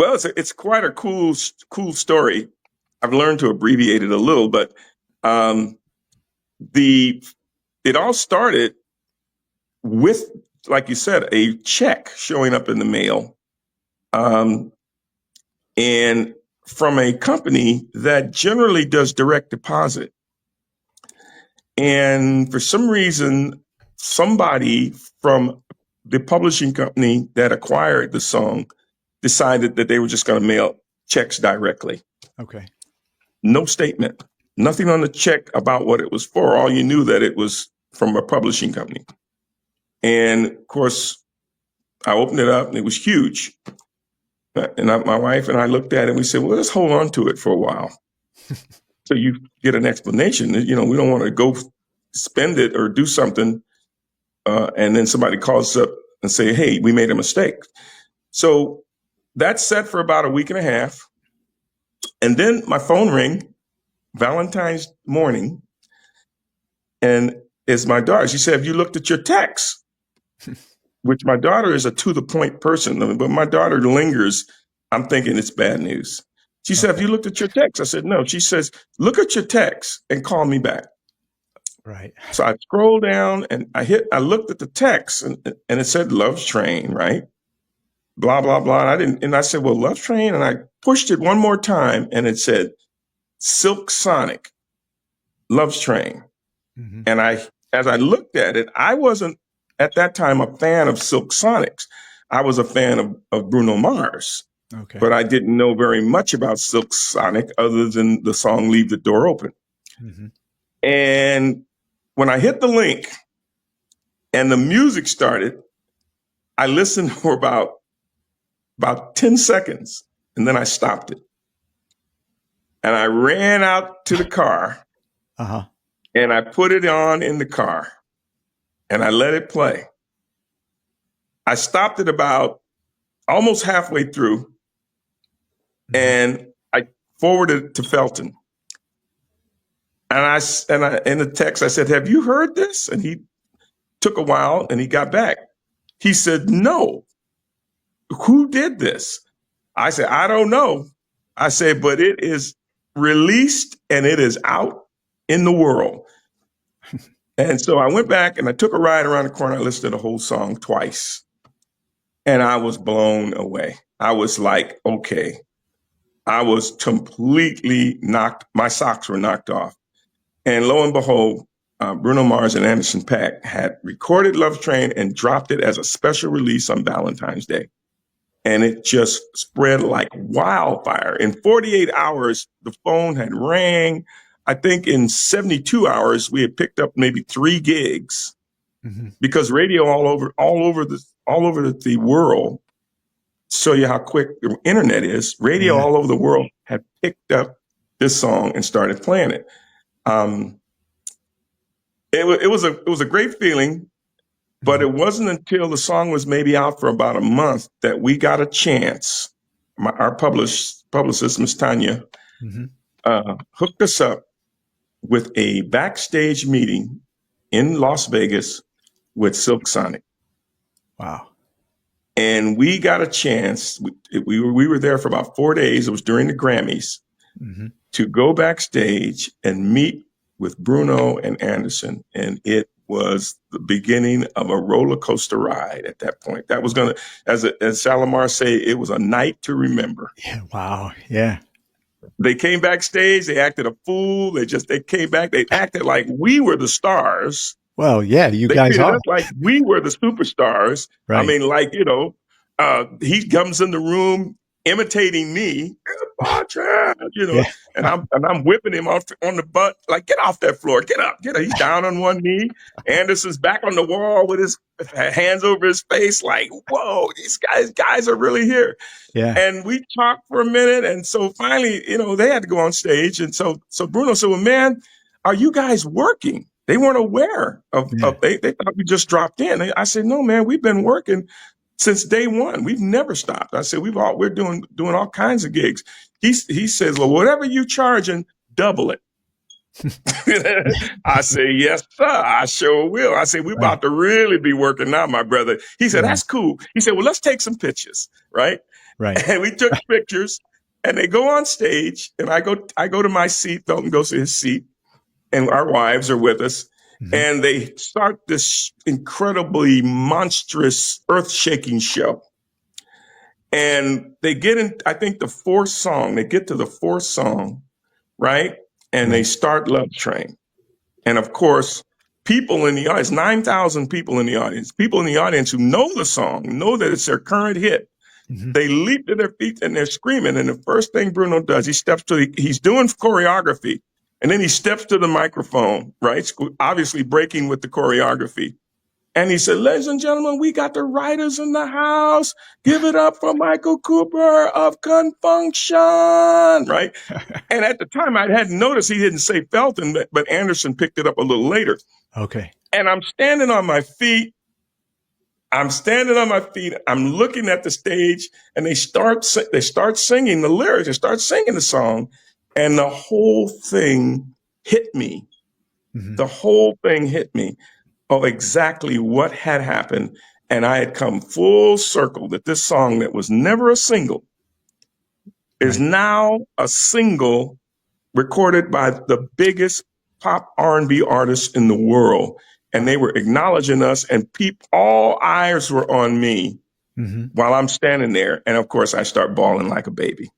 Well, it's quite a cool story. I've learned to abbreviate it a little, but um, the it all started with, like you said, a check showing up in the mail, um, and from a company that generally does direct deposit. And for some reason, somebody from the publishing company that acquired the song decided that they were just going to mail checks directly. Okay. No statement, nothing on the check about what it was for. All you knew that it was from a publishing company. And of course, I opened it up and it was huge. And my wife and I looked at it and we said, well, let's hold on to it for a while. So you get an explanation. You know, we don't want to go spend it or do something. And then somebody calls up and say, hey, we made a mistake. So that's set for about a week and a half. And then my phone rang Valentine's morning. And it's my daughter. She said, have you looked at your text? Which my daughter is a to the point person, but my daughter lingers. I'm thinking it's bad news. She said, have you looked at your text? I said, no. She says, look at your text and call me back. Right. So I scrolled down and I looked at the text and it said Love Train, right? Blah, blah, blah. And I said, well, Love Train. And I pushed it one more time and it said Silk Sonic, Love Train. Mm-hmm. And as I looked at it, I wasn't at that time a fan of Silk Sonics. I was a fan of Bruno Mars. Okay. But I didn't know very much about Silk Sonic other than the song Leave the Door Open. Mm-hmm. And when I hit the link and the music started, I listened for about 10 seconds and then I stopped it. And I ran out to the car and I put it on in the car and I let it play. I stopped it about almost halfway through and I forwarded it to Felton. And in the text, I said, have you heard this? And he took a while and he got back. He said, no. Who did this? I said, I don't know. I said, but it is released and it is out in the world. And so I went back and I took a ride around the corner. I listened to the whole song twice. And I was blown away. I was like, okay. I was completely my socks were knocked off. And lo and behold, Bruno Mars and Anderson .Paak had recorded Love Train and dropped it as a special release on Valentine's Day. And it just spread like wildfire. In 48 hours, the phone had rang. I think in 72 hours, we had picked up maybe 3 gigs because radio all over the world. Show you how quick the internet is. Radio all over the world had picked up this song and started playing it. It was a great feeling, but it wasn't until the song was maybe out for about a month that we got a chance. Our publicist, Miss Tanya, hooked us up with a backstage meeting in Las Vegas with Silk Sonic. Wow. And we got a chance. We were there for about 4 days. It was during the Grammys to go backstage and meet with Bruno and Anderson. And it was the beginning of a roller coaster ride at that point. That was going to, as Shalimar say, it was a night to remember. Yeah. Wow. Yeah. They came backstage. They acted a fool. They came back. They acted like we were the stars. Well, yeah, they guys treated are. us like we were the superstars. Right. I mean, like, he comes in the room imitating me, and I'm whipping him off on the butt, like, get off that floor, get up. He's down on one knee. Anderson's back on the wall with his hands over his face, like, whoa, these guys are really here. Yeah. And we talked for a minute, and so finally, they had to go on stage, and so Bruno said, well, man, are you guys working? They weren't aware of they thought we just dropped in. I said, no, man, we've been working since day one. We've never stopped. I said, we're doing all kinds of gigs. He says, well, whatever you charging, double it. I say, yes, sir, I sure will. I said, we're about to really be working now, my brother. He said, that's cool. He said, well, let's take some pictures, right? Right. And we took pictures, and they go on stage, and I go to my seat. Felton goes to his seat, and our wives are with us. Mm-hmm. And they start this incredibly monstrous, earth-shaking show. And they get in, I think, the fourth song. They get to the fourth song, right? And they start Love Train. And of course, people in the audience, 9,000 people in the audience who know the song, know that it's their current hit. Mm-hmm. They leap to their feet and they're screaming. And the first thing Bruno does, he's doing choreography. And then he steps to the microphone, right? Obviously breaking with the choreography. And he said, ladies and gentlemen, we got the writers in the house. Give it up for Michael Cooper of Confunction, right? And at the time, I hadn't noticed he didn't say Felton, but Anderson picked it up a little later. Okay. And I'm standing on my feet. I'm looking at the stage, and they start singing the lyrics. They start singing the song, and the whole thing hit me. Mm-hmm. The whole thing hit me of exactly what had happened. And I had come full circle that this song that was never a single is now a single recorded by the biggest pop R&B artists in the world. And they were acknowledging us, and all eyes were on me while I'm standing there. And of course, I start bawling like a baby.